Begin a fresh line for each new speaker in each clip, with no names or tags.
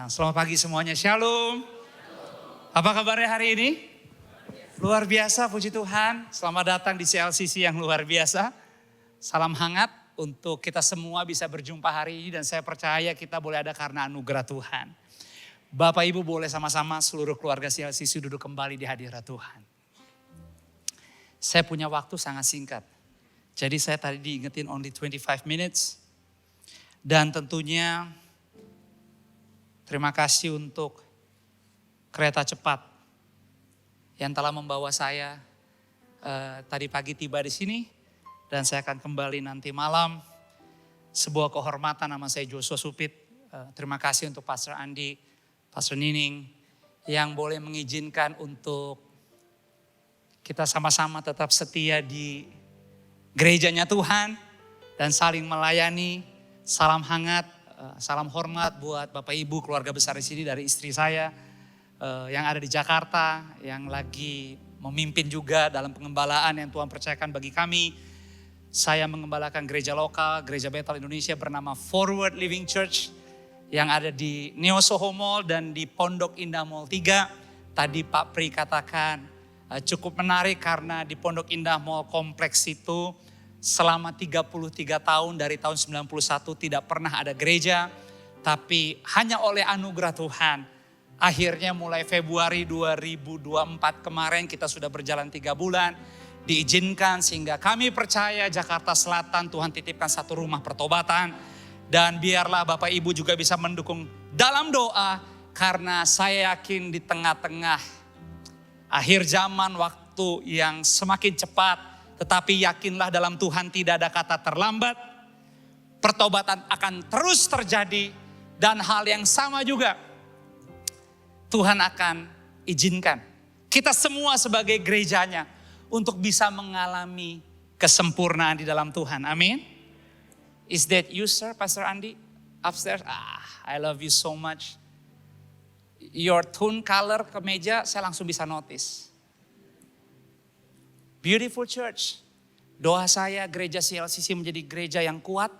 Selamat pagi semuanya, shalom. Apa kabarnya hari ini? Luar biasa, puji Tuhan. Selamat datang di CLCC yang luar biasa. Salam hangat untuk kita semua bisa berjumpa hari ini dan saya percaya kita boleh ada karena anugerah Tuhan. Bapak Ibu boleh sama-sama seluruh keluarga CLCC duduk kembali di hadirat Tuhan. Saya punya waktu sangat singkat. Jadi saya tadi diingetin only 25 minutes. Dan tentunya terima kasih untuk kereta cepat yang telah membawa saya tadi pagi tiba di sini. Dan saya akan kembali nanti malam. Sebuah kehormatan, nama saya Joshua Supit. Terima kasih untuk Pastor Andi, Pastor Nining. Yang boleh mengizinkan untuk kita sama-sama tetap setia di gerejanya Tuhan. Dan saling melayani. Salam hangat, salam hormat buat Bapak Ibu keluarga besar di sini dari istri saya yang ada di Jakarta, yang lagi memimpin juga dalam pengembalaan yang Tuhan percayakan bagi kami. Saya mengembalakan gereja lokal, gereja Bethel Indonesia bernama Forward Living Church yang ada di Neo Soho Mall dan di Pondok Indah Mall 3. Tadi Pak Pri katakan cukup menarik karena di Pondok Indah Mall kompleks itu selama 33 tahun dari tahun 91 tidak pernah ada gereja. Tapi hanya oleh anugerah Tuhan. Akhirnya mulai Februari 2024 kemarin kita sudah berjalan 3 bulan. Diizinkan sehingga kami percaya Jakarta Selatan Tuhan titipkan satu rumah pertobatan. Dan biarlah Bapak Ibu juga bisa mendukung dalam doa. Karena saya yakin di tengah-tengah akhir zaman waktu yang semakin cepat. Tetapi yakinlah dalam Tuhan tidak ada kata terlambat. Pertobatan akan terus terjadi. Dan hal yang sama juga Tuhan akan izinkan kita semua sebagai gerejanya untuk bisa mengalami kesempurnaan di dalam Tuhan. Amin. Is that you sir, Pastor Andi? Upstairs? I love you so much. Your tone color kemeja saya langsung bisa notice. Beautiful church. Doa saya gereja CLCC menjadi gereja yang kuat.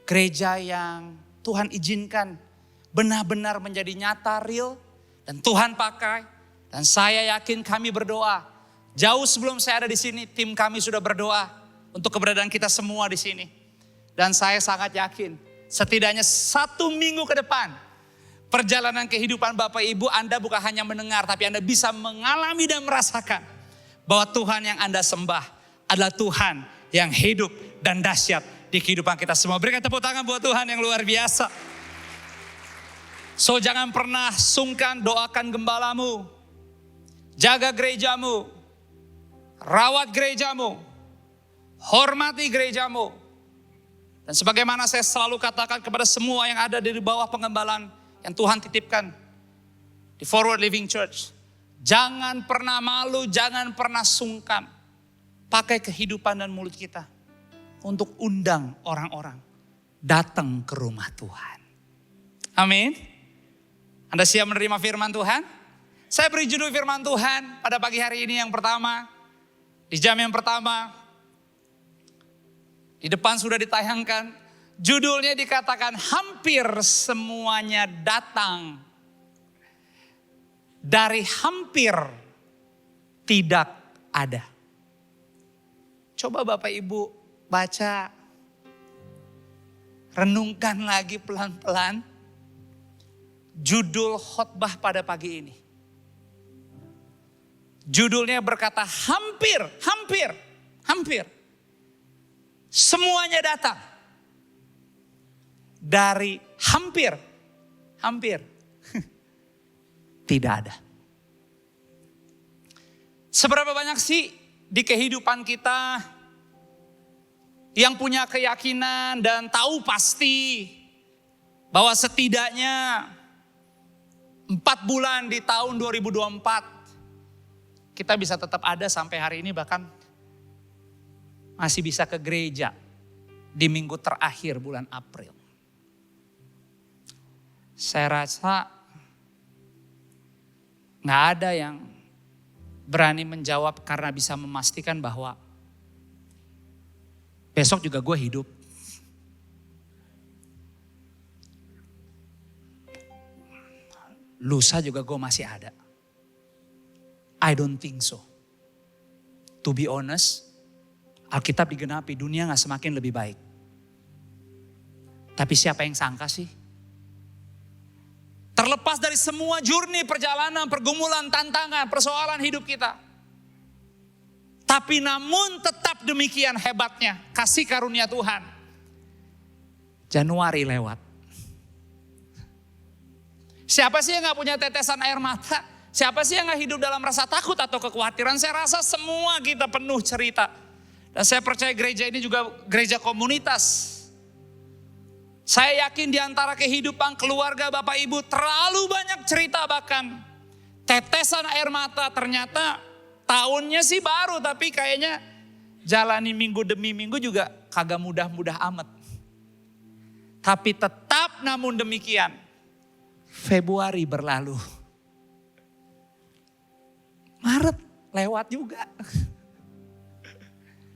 Gereja yang Tuhan izinkan benar-benar menjadi nyata, real. Dan Tuhan pakai. Dan saya yakin kami berdoa. Jauh sebelum saya ada di sini, tim kami sudah berdoa untuk keberadaan kita semua di sini. Dan saya sangat yakin, setidaknya 1 minggu ke depan, perjalanan kehidupan Bapak Ibu Anda bukan hanya mendengar, tapi Anda bisa mengalami dan merasakan bahwa Tuhan yang Anda sembah adalah Tuhan yang hidup dan dahsyat di kehidupan kita semua. Berikan tepuk tangan buat Tuhan yang luar biasa. So jangan pernah sungkan, doakan gembalamu. Jaga gerejamu. Rawat gerejamu. Hormati gerejamu. Dan sebagaimana saya selalu katakan kepada semua yang ada di bawah pengembalaan yang Tuhan titipkan di Forward Living Church. Jangan pernah malu, jangan pernah sungkan. Pakai kehidupan dan mulut kita untuk undang orang-orang datang ke rumah Tuhan. Amin. Anda siap menerima firman Tuhan? Saya beri judul firman Tuhan pada pagi hari ini yang pertama. Di jam yang pertama. Di depan sudah ditayangkan. Judulnya dikatakan hampir semuanya datang. Dari hampir tidak ada. Coba Bapak Ibu baca. Renungkan lagi pelan-pelan. Judul khotbah pada pagi ini. Judulnya berkata hampir. Semuanya datang. Dari hampir. Tidak ada. Seberapa banyak sih di kehidupan kita yang punya keyakinan dan tahu pasti bahwa setidaknya 4 bulan di tahun 2024 kita bisa tetap ada sampai hari ini, bahkan masih bisa ke gereja di minggu terakhir bulan April. Saya rasa nggak ada yang berani menjawab karena bisa memastikan bahwa besok juga gue hidup. lusa juga gue masih ada. I don't think so. To be honest, Alkitab digenapi, dunia gak semakin lebih baik. Tapi siapa yang sangka sih? Terlepas dari semua journey, perjalanan, pergumulan, tantangan, persoalan hidup kita. Tapi namun tetap demikian hebatnya kasih karunia Tuhan. Januari lewat. Siapa sih yang gak punya tetesan air mata? Siapa sih yang gak hidup dalam rasa takut atau kekhawatiran? Saya rasa semua kita penuh cerita. Dan saya percaya gereja ini juga gereja komunitas. Saya yakin di antara kehidupan keluarga Bapak Ibu terlalu banyak cerita, bahkan tetesan air mata. Ternyata tahunnya sih baru, tapi kayaknya jalani minggu demi minggu juga kagak mudah-mudah amat. Tapi tetap namun demikian, Februari berlalu. Maret lewat juga.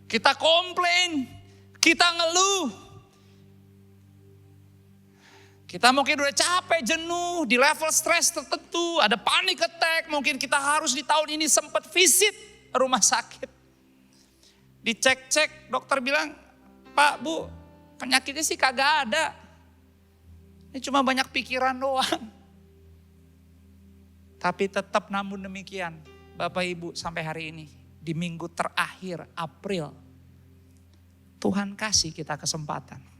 Kita komplain, kita ngeluh. Kita mungkin udah capek, jenuh, di level stres tertentu, ada panic attack. Mungkin kita harus di tahun ini sempat visit rumah sakit. Dicek-cek, dokter bilang, Pak, Bu, penyakitnya sih kagak ada. Ini cuma banyak pikiran doang. Tapi tetap namun demikian, Bapak Ibu sampai hari ini, di minggu terakhir April, Tuhan kasih kita kesempatan.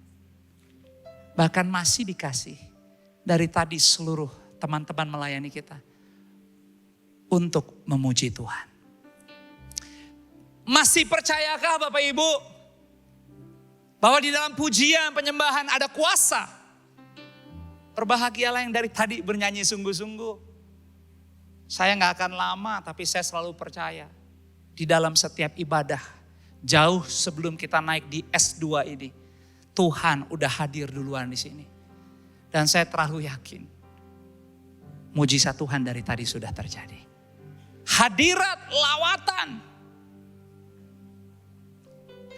Bahkan masih dikasih dari tadi seluruh teman-teman melayani kita untuk memuji Tuhan. Masih percayakah Bapak Ibu bahwa di dalam pujian penyembahan ada kuasa? Berbahagialah yang dari tadi bernyanyi sungguh-sungguh. Saya gak akan lama, tapi saya selalu percaya di dalam setiap ibadah, jauh sebelum kita naik di S2 ini, Tuhan udah hadir duluan di sini. Dan saya terlalu yakin, mujizat Tuhan dari tadi sudah terjadi. Hadirat lawatan.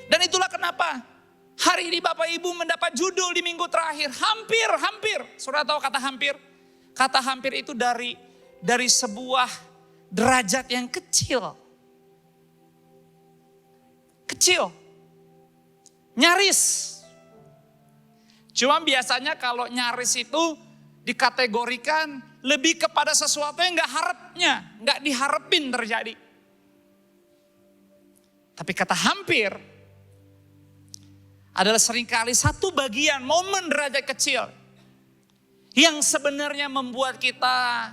Dan itulah kenapa hari ini Bapak Ibu mendapat judul di minggu terakhir. Hampir. Saudara tahu kata hampir? Kata hampir itu dari sebuah derajat yang kecil. Kecil. Nyaris. Cuma biasanya kalau nyaris itu dikategorikan lebih kepada sesuatu yang gak diharapin terjadi. Tapi kata hampir adalah seringkali satu bagian momen derajat kecil yang sebenarnya membuat kita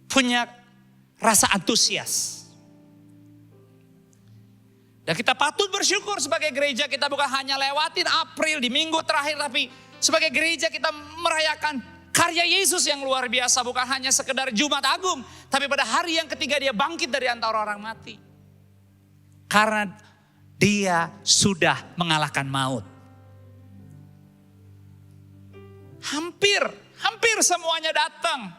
punya rasa antusias. Dan kita patut bersyukur sebagai gereja, kita bukan hanya lewatin April di minggu terakhir, tapi sebagai gereja kita merayakan karya Yesus yang luar biasa. Bukan hanya sekedar Jumat Agung, tapi pada hari yang ketiga dia bangkit dari antara orang mati. Karena dia sudah mengalahkan maut. Hampir semuanya datang.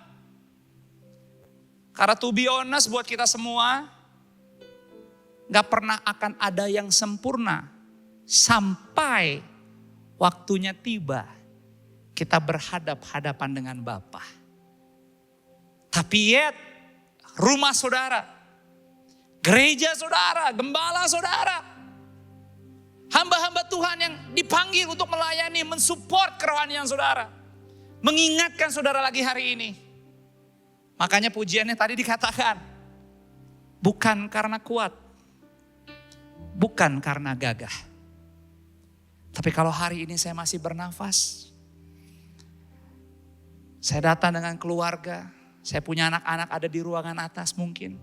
Karena to be honest buat kita semua, gak pernah akan ada yang sempurna sampai waktunya tiba kita berhadap-hadapan dengan Bapa. Tapi yet rumah saudara, gereja saudara, gembala saudara, hamba-hamba Tuhan yang dipanggil untuk melayani, mensupport kerohanian saudara, mengingatkan saudara lagi hari ini. Makanya pujiannya tadi dikatakan, bukan karena kuat, bukan karena gagah. Tapi kalau hari ini saya masih bernafas, saya datang dengan keluarga, saya punya anak-anak ada di ruangan atas mungkin.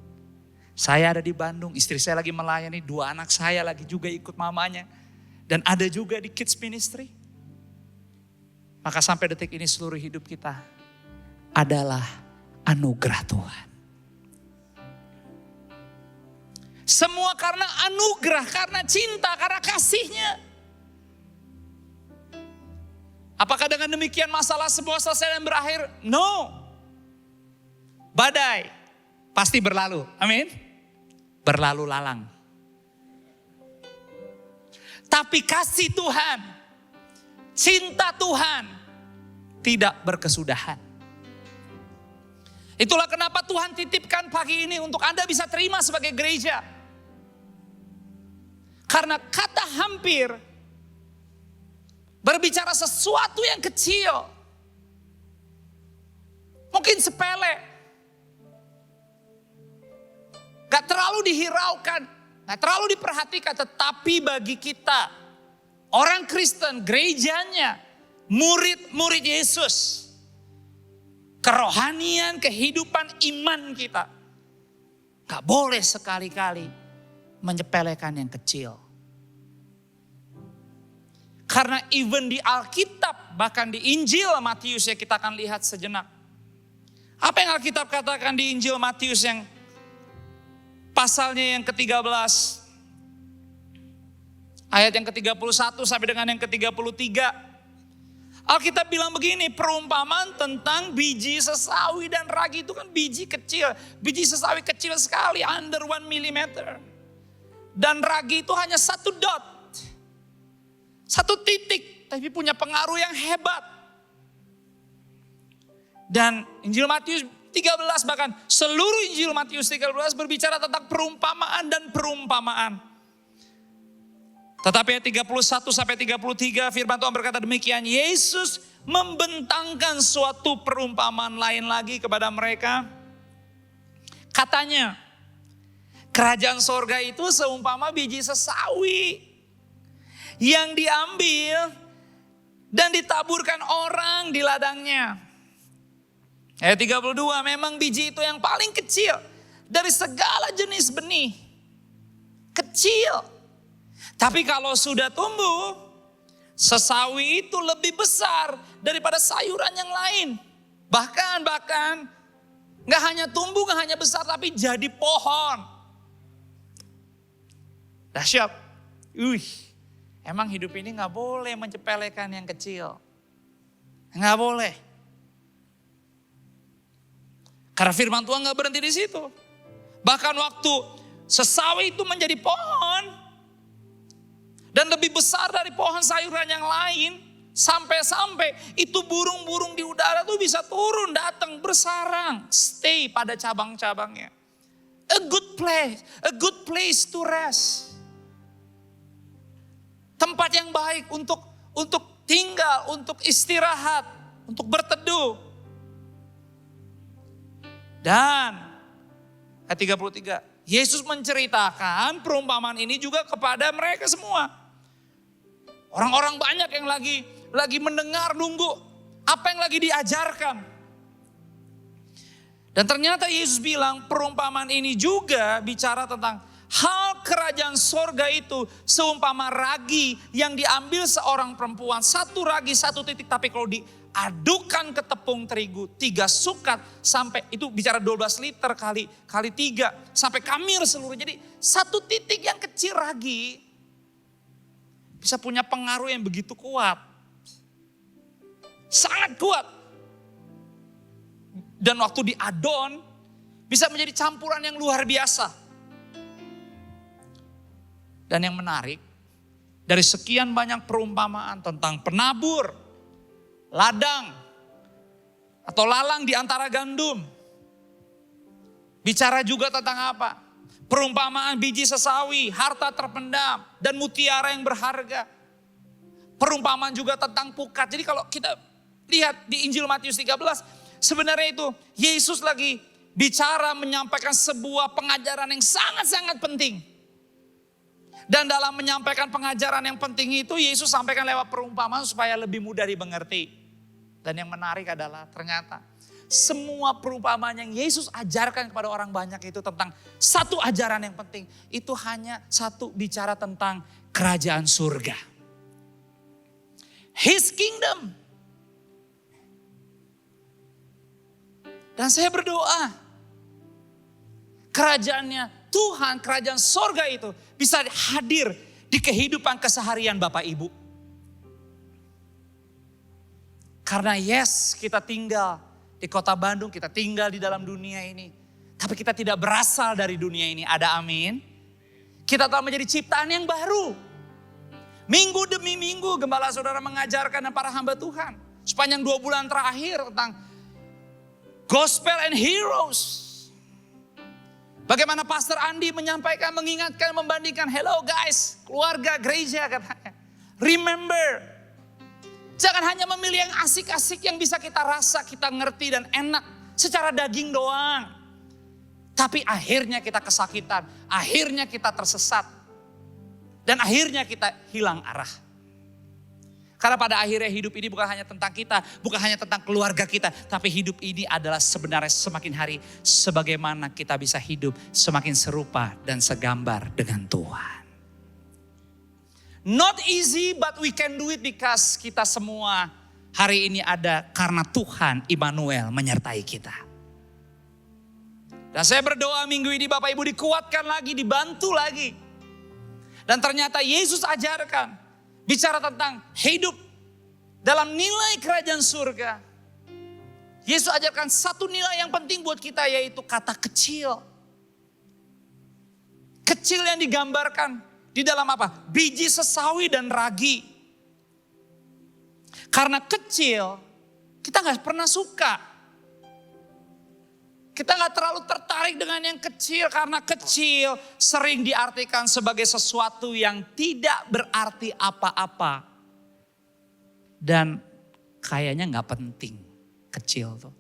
Saya ada di Bandung, istri saya lagi melayani, 2 anak saya lagi juga ikut mamanya. Dan ada juga di kids ministry. Maka sampai detik ini seluruh hidup kita adalah anugerah Tuhan. Semua karena anugerah, karena cinta, karena kasihnya. Apakah dengan demikian masalah semua selesai dan berakhir? No. Badai pasti berlalu. Amin. Berlalu lalang. Tapi kasih Tuhan, cinta Tuhan tidak berkesudahan. Itulah kenapa Tuhan titipkan pagi ini untuk Anda bisa terima sebagai gereja. Karena kata hampir berbicara sesuatu yang kecil. Mungkin sepele. Gak terlalu dihiraukan, gak terlalu diperhatikan. Tetapi bagi kita, orang Kristen, gerejanya, murid-murid Yesus, kerohanian, kehidupan iman kita, gak boleh sekali-kali menyepelekan yang kecil. Karena even di Alkitab, bahkan di Injil Matius ya kita akan lihat sejenak. Apa yang Alkitab katakan di Injil Matius yang pasalnya yang ke-13, ayat yang ke-31 sampai dengan yang ke-33. Alkitab bilang begini, perumpamaan tentang biji sesawi dan ragi itu kan biji kecil. Biji sesawi kecil sekali, under 1 millimeter. Dan ragi itu hanya satu dot. Satu titik, tapi punya pengaruh yang hebat. Dan Injil Matius 13 bahkan seluruh Injil Matius 13 berbicara tentang perumpamaan dan perumpamaan. Tetapi ayat 31 sampai 33 firman Tuhan berkata demikian. Yesus membentangkan suatu perumpamaan lain lagi kepada mereka. Katanya, kerajaan sorga itu seumpama biji sesawi yang diambil dan ditaburkan orang di ladangnya. Ayat 32, memang biji itu yang paling kecil dari segala jenis benih. Kecil. Tapi kalau sudah tumbuh, sesawi itu lebih besar daripada sayuran yang lain. Bahkan gak hanya tumbuh, gak hanya besar, tapi jadi pohon. Dahsyat. Emang hidup ini gak boleh mencepelekan yang kecil. Gak boleh. Karena firman Tuhan gak berhenti di situ. Bahkan waktu sesawi itu menjadi pohon dan lebih besar dari pohon sayuran yang lain, sampai-sampai itu burung-burung di udara tuh bisa turun, datang bersarang, stay pada cabang-cabangnya. A good place to rest. Tempat yang baik untuk tinggal, untuk istirahat, untuk berteduh. Dan ayat 33, Yesus menceritakan perumpamaan ini juga kepada mereka semua. Orang-orang banyak yang lagi mendengar, nunggu apa yang lagi diajarkan. Dan ternyata Yesus bilang perumpamaan ini juga bicara tentang hal kerajaan sorga itu seumpama ragi yang diambil seorang perempuan. Satu ragi, satu titik, tapi kalau diadukan ke tepung terigu 3 sukat sampai itu bicara 12 liter kali 3 sampai kamir seluruh. Jadi satu titik yang kecil ragi bisa punya pengaruh yang begitu kuat. Sangat kuat. Dan waktu diadon bisa menjadi campuran yang luar biasa. Dan yang menarik, dari sekian banyak perumpamaan tentang penabur, ladang, atau lalang di antara gandum. Bicara juga tentang apa? Perumpamaan biji sesawi, harta terpendam, dan mutiara yang berharga. Perumpamaan juga tentang pukat. Jadi kalau kita lihat di Injil Matius 13, sebenarnya itu Yesus lagi bicara menyampaikan sebuah pengajaran yang sangat-sangat penting. Dan dalam menyampaikan pengajaran yang penting itu Yesus sampaikan lewat perumpamaan supaya lebih mudah dimengerti. Dan yang menarik adalah ternyata semua perumpamaan yang Yesus ajarkan kepada orang banyak itu tentang satu ajaran yang penting. Itu hanya satu bicara tentang kerajaan surga. His kingdom. Dan saya berdoa kerajaannya Tuhan, kerajaan sorga itu bisa hadir di kehidupan keseharian Bapak Ibu. Karena yes, kita tinggal di kota Bandung, kita tinggal di dalam dunia ini. Tapi kita tidak berasal dari dunia ini, ada amin. Kita telah menjadi ciptaan yang baru. Minggu demi minggu gembala saudara mengajarkan para hamba Tuhan. Sepanjang 2 bulan terakhir tentang Gospel and heroes. Bagaimana Pastor Andi menyampaikan, mengingatkan, membandingkan. Hello guys, keluarga gereja katanya. Remember, jangan hanya memilih yang asik-asik yang bisa kita rasa, kita ngerti dan enak secara daging doang. Tapi akhirnya kita kesakitan, akhirnya kita tersesat. Dan akhirnya kita hilang arah. Karena pada akhirnya hidup ini bukan hanya tentang kita, bukan hanya tentang keluarga kita. Tapi hidup ini adalah sebenarnya semakin hari sebagaimana kita bisa hidup semakin serupa dan segambar dengan Tuhan. Not easy but we can do it because kita semua hari ini ada karena Tuhan Immanuel menyertai kita. Dan saya berdoa minggu ini Bapak Ibu dikuatkan lagi, dibantu lagi. Dan ternyata Yesus ajarkan bicara tentang hidup dalam nilai kerajaan surga. Yesus ajarkan satu nilai yang penting buat kita yaitu kata kecil. Kecil yang digambarkan di dalam apa? Biji sesawi dan ragi. Karena kecil kita gak pernah suka. Kita gak terlalu tertarik dengan yang kecil karena kecil sering diartikan sebagai sesuatu yang tidak berarti apa-apa. Dan kayaknya gak penting kecil tuh.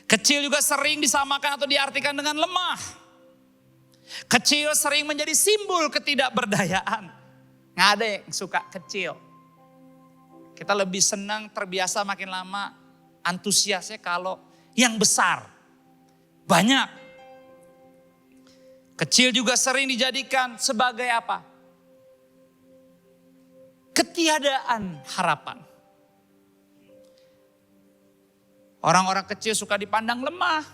Kecil juga sering disamakan atau diartikan dengan lemah. Kecil sering menjadi simbol ketidakberdayaan. Gak ada yang suka kecil. Kita lebih senang terbiasa makin lama antusiasnya kalau yang besar. Banyak. Kecil juga sering dijadikan sebagai apa? Ketiadaan harapan. Orang-orang kecil suka dipandang lemah.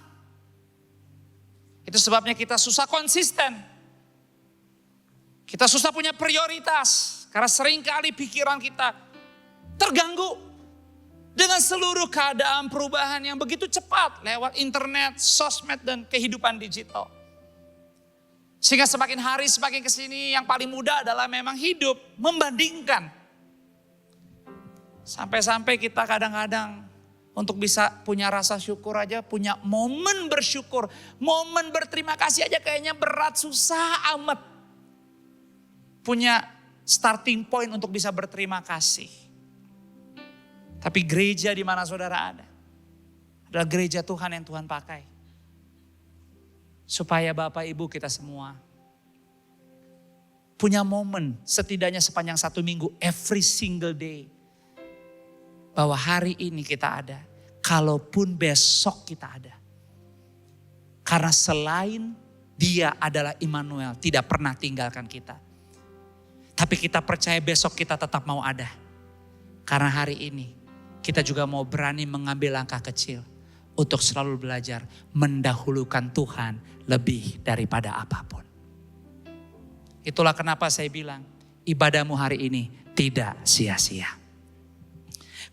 Itu sebabnya kita susah konsisten. Kita susah punya prioritas. Karena seringkali pikiran kita terganggu. Dengan seluruh keadaan perubahan yang begitu cepat lewat internet, sosmed dan kehidupan digital. Sehingga semakin hari semakin kesini yang paling mudah adalah memang hidup membandingkan. Sampai-sampai kita kadang-kadang untuk bisa punya rasa syukur aja, punya momen bersyukur, momen berterima kasih aja kayaknya berat, susah amat. Punya starting point untuk bisa berterima kasih. Tapi gereja di mana saudara ada adalah gereja Tuhan yang Tuhan pakai. Supaya Bapak Ibu kita semua punya momen setidaknya sepanjang satu minggu, every single day. Bahwa hari ini kita ada, kalaupun besok kita ada. Karena selain Dia adalah Immanuel, tidak pernah tinggalkan kita. Tapi kita percaya besok kita tetap mau ada. Karena hari ini kita juga mau berani mengambil langkah kecil untuk selalu belajar mendahulukan Tuhan lebih daripada apapun. Itulah kenapa saya bilang ibadahmu hari ini tidak sia-sia.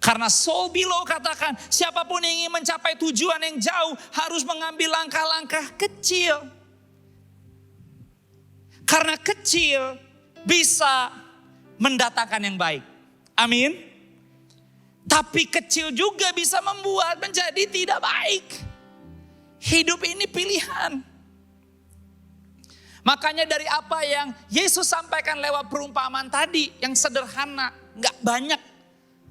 Karena Saul Below katakan siapapun yang ingin mencapai tujuan yang jauh harus mengambil langkah-langkah kecil. Karena kecil bisa mendatangkan yang baik. Amin. Tapi kecil juga bisa membuat menjadi tidak baik. Hidup ini pilihan. Makanya dari apa yang Yesus sampaikan lewat perumpamaan tadi yang sederhana, gak banyak.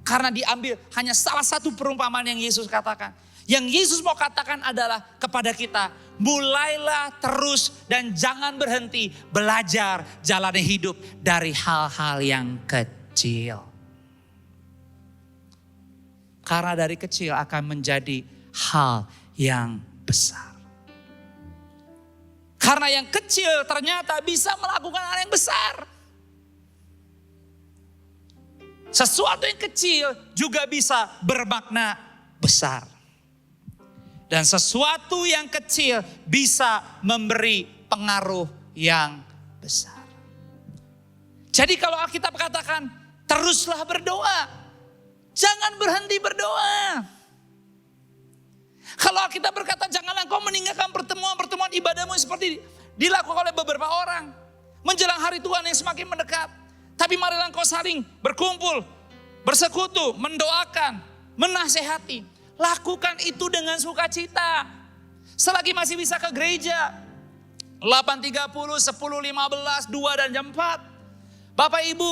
Karena diambil hanya salah satu perumpamaan yang Yesus katakan. Yang Yesus mau katakan adalah kepada kita, mulailah terus dan jangan berhenti belajar jalani hidup dari hal-hal yang kecil. Karena dari kecil akan menjadi hal yang besar. Karena yang kecil ternyata bisa melakukan hal yang besar. Sesuatu yang kecil juga bisa bermakna besar. Dan sesuatu yang kecil bisa memberi pengaruh yang besar. Jadi kalau Alkitab katakan teruslah berdoa. Jangan berhenti berdoa. Kalau kita berkata janganlah kau meninggalkan pertemuan-pertemuan ibadahmu seperti dilakukan oleh beberapa orang. Menjelang hari Tuhan yang semakin mendekat. Tapi marilah kau saling berkumpul, bersekutu, mendoakan, menasehati. Lakukan itu dengan sukacita. Selagi masih bisa ke gereja. 8.30, 10.15, 2 dan jam 4. Bapak Ibu,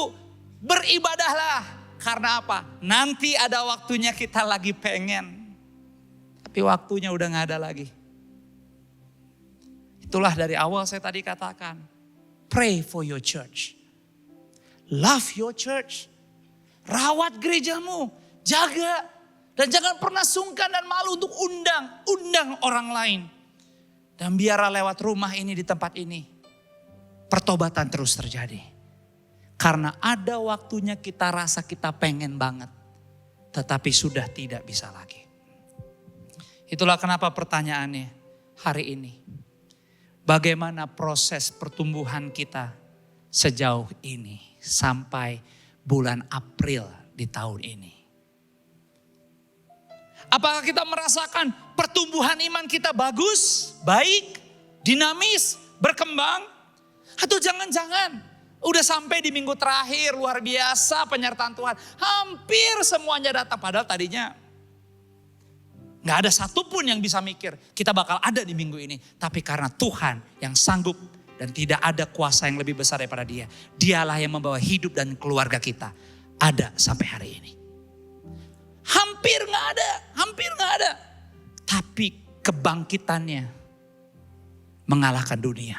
beribadahlah. Karena apa? Nanti ada waktunya kita lagi pengen. Tapi waktunya udah gak ada lagi. Itulah dari awal saya tadi katakan. Pray for your church. Love your church. Rawat gerejamu. Jaga. Dan jangan pernah sungkan dan malu untuk undang orang lain. Dan biarlah lewat rumah ini di tempat ini. Pertobatan terus terjadi. Karena ada waktunya kita rasa kita pengen banget. Tetapi sudah tidak bisa lagi. Itulah kenapa pertanyaannya hari ini. Bagaimana proses pertumbuhan kita sejauh ini sampai bulan April di tahun ini. Apakah kita merasakan pertumbuhan iman kita bagus, baik, dinamis, berkembang? Atau jangan-jangan udah sampai di minggu terakhir luar biasa penyertaan Tuhan. Hampir semuanya datang padahal tadinya gak ada satupun yang bisa mikir kita bakal ada di minggu ini. Tapi karena Tuhan yang sanggup dan tidak ada kuasa yang lebih besar daripada Dia. Dialah yang membawa hidup dan keluarga kita ada sampai hari ini. Hampir gak ada. Tapi kebangkitannya mengalahkan dunia.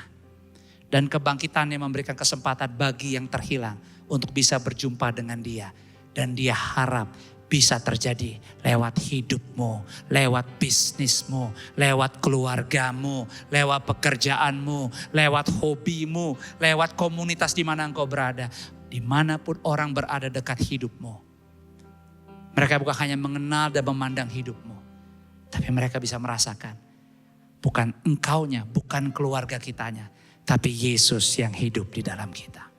Dan kebangkitannya memberikan kesempatan bagi yang terhilang untuk bisa berjumpa dengan Dia. Dan Dia harap bisa terjadi lewat hidupmu, lewat bisnismu, lewat keluargamu, lewat pekerjaanmu, lewat hobimu, lewat komunitas di mana engkau berada. Dimanapun orang berada dekat hidupmu. Mereka bukan hanya mengenal dan memandang hidupmu. Tapi mereka bisa merasakan. Bukan engkaunya, bukan keluarga kitanya. Tapi Yesus yang hidup di dalam kita.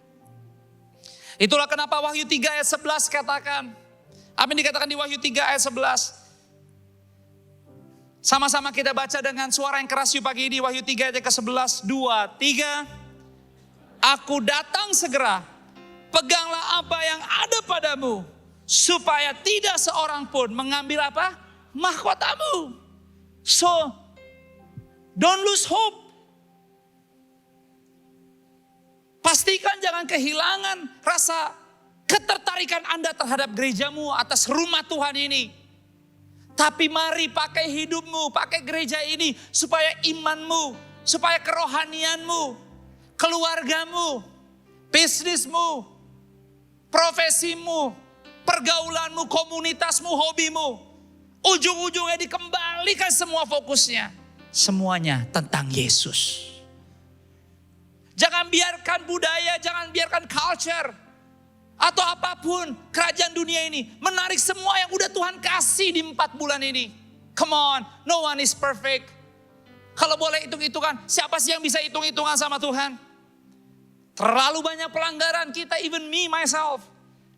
Itulah kenapa Wahyu 3 ayat 11 katakan. Apa yang dikatakan di Wahyu 3 ayat 11. Sama-sama kita baca dengan suara yang keras yuk pagi ini. Wahyu 3 ayat ke-11. 2, 3. Aku datang segera. Peganglah apa yang ada padamu. Supaya tidak seorang pun mengambil apa? Mahkotamu. So, don't lose hope. Pastikan jangan kehilangan rasa ketertarikan Anda terhadap gerejamu atas rumah Tuhan ini. Tapi mari pakai hidupmu, pakai gereja ini supaya imanmu, supaya kerohanianmu, keluargamu, bisnismu, profesimu, pergaulanmu, komunitasmu, hobimu. Ujung-ujungnya dikembalikan semua fokusnya. Semuanya tentang Yesus. Jangan biarkan budaya, jangan biarkan culture. Atau apapun kerajaan dunia ini menarik semua yang udah Tuhan kasih di 4 bulan ini. Come on, no one is perfect. Kalau boleh hitung-hitungan, siapa sih yang bisa hitung-hitungan sama Tuhan? Terlalu banyak pelanggaran kita, even me, myself.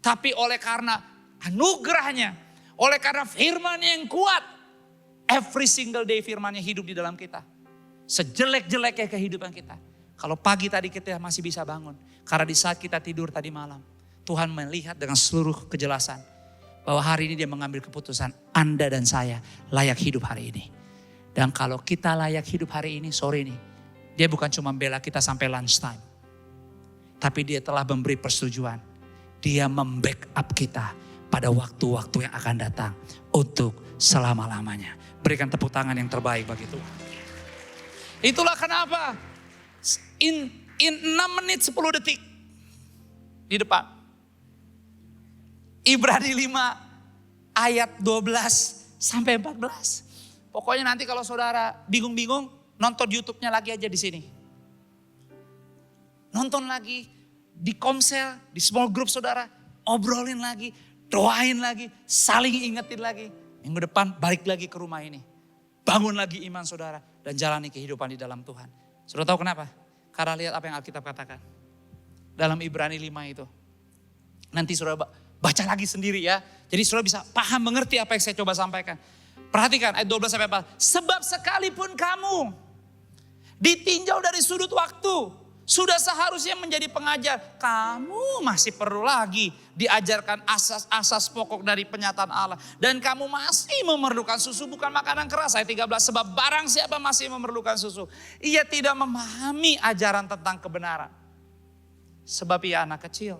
Tapi oleh karena anugerahnya, oleh karena firman-Nya yang kuat, every single day firman-Nya hidup di dalam kita. Sejelek-jeleknya kehidupan kita. Kalau pagi tadi kita masih bisa bangun. Karena di saat kita tidur tadi malam, Tuhan melihat dengan seluruh kejelasan bahwa hari ini Dia mengambil keputusan Anda dan saya layak hidup hari ini. Dan kalau kita layak hidup hari ini, sore ini, Dia bukan cuma bela kita sampai lunchtime. Tapi Dia telah memberi persetujuan. Dia membackup kita pada waktu-waktu yang akan datang untuk selama-lamanya. Berikan tepuk tangan yang terbaik bagi Tuhan. Itulah kenapa in 6 menit 10 detik di depan. Ibrani 5 ayat 12 sampai 14. Pokoknya nanti kalau saudara bingung-bingung, nonton YouTube-nya lagi aja di sini. Nonton lagi di komsel, di small group saudara, obrolin lagi, doain lagi, saling ingetin lagi. Minggu depan balik lagi ke rumah ini. Bangun lagi iman saudara dan jalani kehidupan di dalam Tuhan. Saudara tahu kenapa? Karena lihat apa yang Alkitab katakan. Dalam Ibrani 5 itu. Nanti saudara baca lagi sendiri ya. Jadi saudara bisa paham, mengerti apa yang saya coba sampaikan. Perhatikan ayat 12 sampai 14. Sebab sekalipun kamu ditinjau dari sudut waktu, Sudah seharusnya menjadi pengajar. Kamu masih perlu lagi diajarkan asas-asas pokok dari penyataan Allah. Dan kamu masih memerlukan susu, bukan makanan keras. Ayat 13, sebab barang siapa masih memerlukan susu, ia tidak memahami ajaran tentang kebenaran. Sebab ia anak kecil.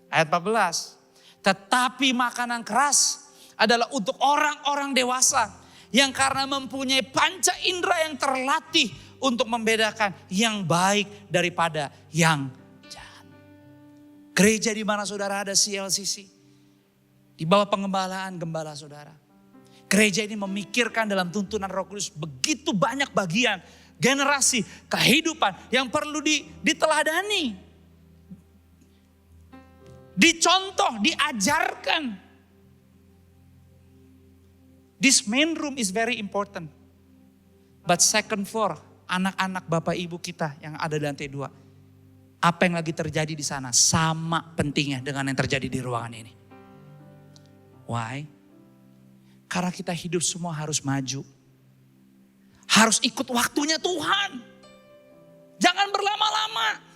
Ayat 14, tetapi makanan keras adalah untuk orang-orang dewasa yang karena mempunyai panca indera yang terlatih untuk membedakan yang baik daripada yang jahat. Gereja di mana saudara ada CLCC, di bawah pengembalaan gembala saudara. Gereja ini memikirkan dalam tuntunan Roh Kudus begitu banyak bagian, generasi, kehidupan yang perlu diteladani. Dicontoh, diajarkan. This main room is very important. But second floor, anak-anak bapak ibu kita yang ada di lantai 2. Apa yang lagi terjadi di sana sama pentingnya dengan yang terjadi di ruangan ini. Why? Karena kita hidup semua harus maju. Harus ikut waktunya Tuhan. Jangan berlama-lama.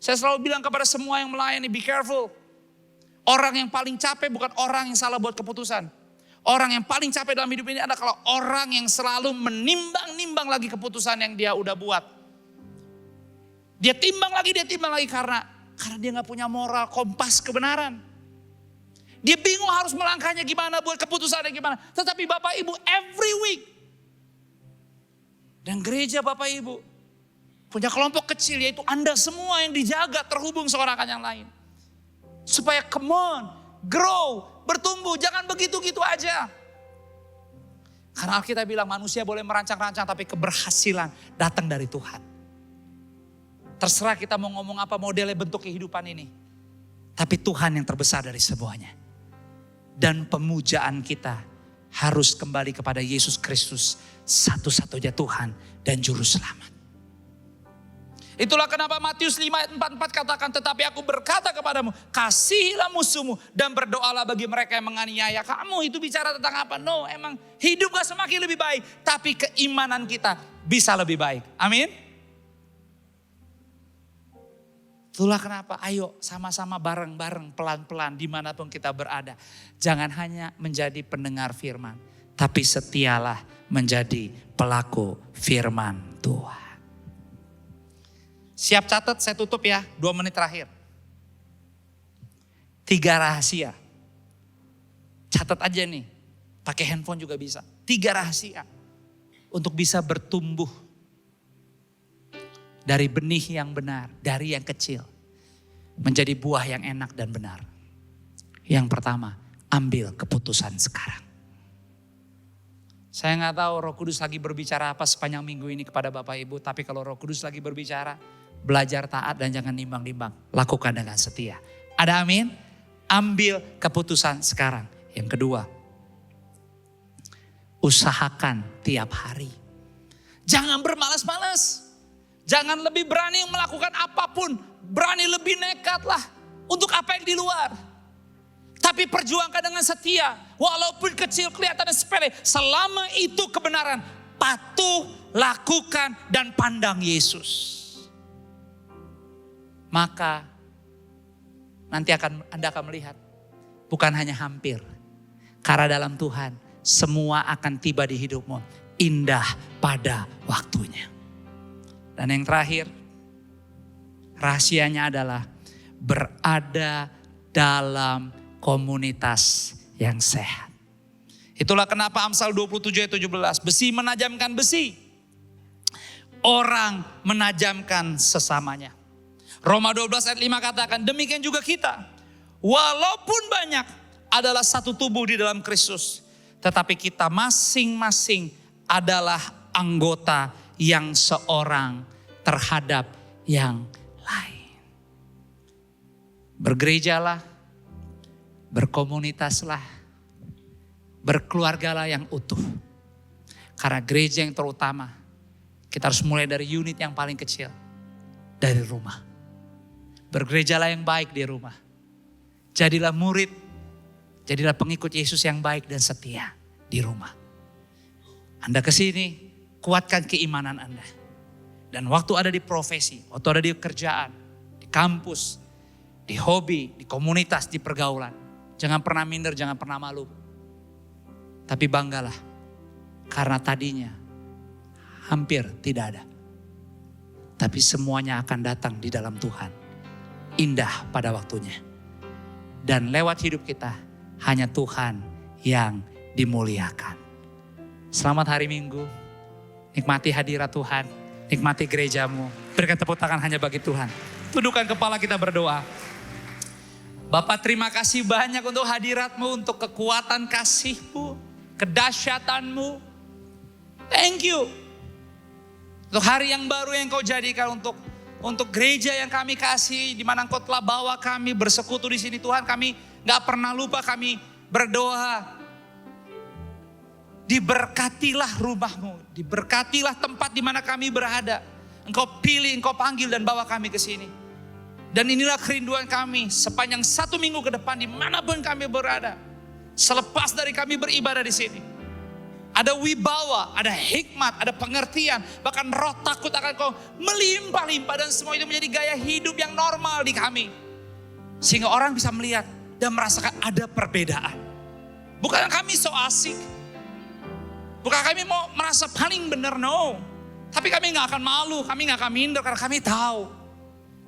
Saya selalu bilang kepada semua yang melayani, be careful. Orang yang paling capek bukan orang yang salah buat keputusan. Orang yang paling capek dalam hidup ini adalah kalau orang yang selalu menimbang-nimbang lagi keputusan yang dia udah buat. Dia timbang lagi karena dia gak punya moral, kompas kebenaran. Dia bingung harus melangkahnya gimana, buat keputusannya gimana. Tetapi Bapak Ibu every week. Dan gereja Bapak Ibu punya kelompok kecil, yaitu Anda semua yang dijaga terhubung seorang akan yang lain. Supaya come on, grow, bertumbuh, jangan begitu-gitu aja. Karena Alkitab bilang manusia boleh merancang-rancang tapi keberhasilan datang dari Tuhan. Terserah kita mau ngomong apa modelnya bentuk kehidupan ini. Tapi Tuhan yang terbesar dari semuanya. Dan pemujaan kita harus kembali kepada Yesus Kristus, satu-satunya Tuhan dan Juru Selamat. Itulah kenapa Matius 5 ayat 44 katakan, tetapi aku berkata kepadamu, kasihilah musuhmu dan berdoalah bagi mereka yang menganiaya kamu. Itu bicara tentang apa? No, emang hidup gak semakin lebih baik, tapi keimanan kita bisa lebih baik. Amin. Itulah kenapa ayo sama-sama bareng-bareng pelan-pelan dimanapun kita berada. Jangan hanya menjadi pendengar firman, tapi setialah menjadi pelaku firman Tuhan. Siap catat, saya tutup ya, 2 menit terakhir. 3 rahasia. Catat aja nih, pakai handphone juga bisa. 3 rahasia untuk bisa bertumbuh dari benih yang benar, dari yang kecil, menjadi buah yang enak dan benar. Yang pertama, ambil keputusan sekarang. Saya gak tahu Roh Kudus lagi berbicara apa sepanjang minggu ini kepada Bapak Ibu, tapi kalau Roh Kudus lagi berbicara, belajar taat dan jangan nimbang-nimbang. Lakukan dengan setia. Ada amin? Ambil keputusan sekarang. Yang kedua, usahakan tiap hari. Jangan bermalas-malas. Jangan lebih berani melakukan apapun. Berani lebih nekat lah. Untuk apa yang di luar. Tapi perjuangkan dengan setia. Walaupun kecil kelihatannya sepele. Selama itu kebenaran. Patuh, lakukan dan pandang Yesus. Maka nanti Anda akan melihat bukan hanya hampir. Karena dalam Tuhan semua akan tiba di hidupmu. Indah pada waktunya. Dan yang terakhir, rahasianya adalah berada dalam komunitas yang sehat. Itulah kenapa Amsal 27 ayat 17. Besi menajamkan besi. Orang menajamkan sesamanya. Roma 12 ayat 5 katakan, demikian juga kita. Walaupun banyak adalah satu tubuh di dalam Kristus. Tetapi kita masing-masing adalah anggota yang seorang terhadap yang lain. Bergerejalah, berkomunitaslah, berkeluargalah yang utuh. Karena gereja yang terutama, kita harus mulai dari unit yang paling kecil, dari rumah. Bergerejalah yang baik di rumah. Jadilah murid, jadilah pengikut Yesus yang baik dan setia di rumah. Anda kesini, kuatkan keimanan Anda. Dan waktu ada di profesi, waktu ada di kerjaan, di kampus, di hobi, di komunitas, di pergaulan. Jangan pernah minder, jangan pernah malu. Tapi banggalah. Karena tadinya hampir tidak ada. Tapi semuanya akan datang di dalam Tuhan. Indah pada waktunya. Dan lewat hidup kita, hanya Tuhan yang dimuliakan. Selamat hari Minggu. Nikmati hadirat Tuhan. Nikmati gerejamu. Berikan tepuk tangan hanya bagi Tuhan. Tundukkan kepala, kita berdoa. Bapak, terima kasih banyak untuk hadirat-Mu, untuk kekuatan kasih-Mu, kedahsyatan-Mu. Thank you. Untuk hari yang baru yang Kau jadikan, untuk gereja yang kami kasih, di mana Engkau telah bawa kami bersekutu di sini Tuhan. Kami gak pernah lupa, kami berdoa. Diberkatilah rumah-Mu, diberkatilah tempat di mana kami berada. Engkau pilih, Engkau panggil dan bawa kami ke sini. Dan inilah kerinduan kami sepanjang 1 minggu ke depan dimanapun kami berada. Selepas dari kami beribadah di sini. Ada wibawa, ada hikmat, ada pengertian. Bahkan roh takut akan Kau melimpah-limpah. Dan semua itu menjadi gaya hidup yang normal di kami. Sehingga orang bisa melihat dan merasakan ada perbedaan. Bukan kami so asik. Bukan kami mau merasa paling benar, no. Tapi kami gak akan malu, kami gak akan minder. Karena kami tahu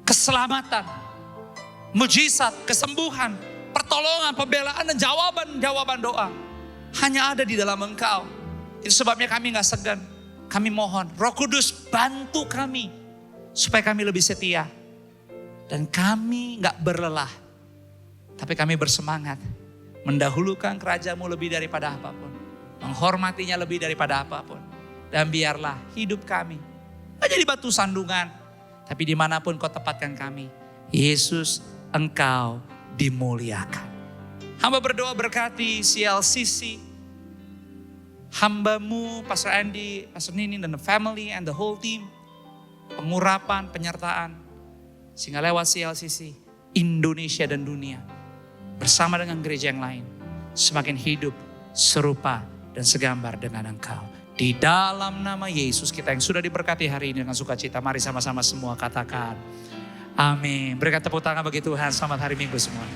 keselamatan, mujizat, kesembuhan, pertolongan, pembelaan, dan jawaban doa hanya ada di dalam Engkau. Itu sebabnya kami gak segan. Kami mohon Roh Kudus bantu kami supaya kami lebih setia. Dan kami gak berlelah, tapi kami bersemangat mendahulukan kerajaan-Mu lebih daripada apapun, menghormatinya lebih daripada apapun. Dan biarlah hidup kami gak jadi batu sandungan, tapi dimanapun Kau tempatkan kami, Yesus, Engkau dimuliakan. Hamba berdoa berkati CLCC, hamba-Mu, Pastor Andy, Pastor Nini, dan the family and the whole team. Pengurapan, penyertaan. Sehingga lewat CLCC, Indonesia dan dunia, bersama dengan gereja yang lain, semakin hidup, serupa, dan segambar dengan Engkau. Di dalam nama Yesus kita yang sudah diberkati hari ini dengan sukacita. Mari sama-sama semua katakan amin. Berikan tepuk tangan bagi Tuhan. Selamat hari Minggu semua.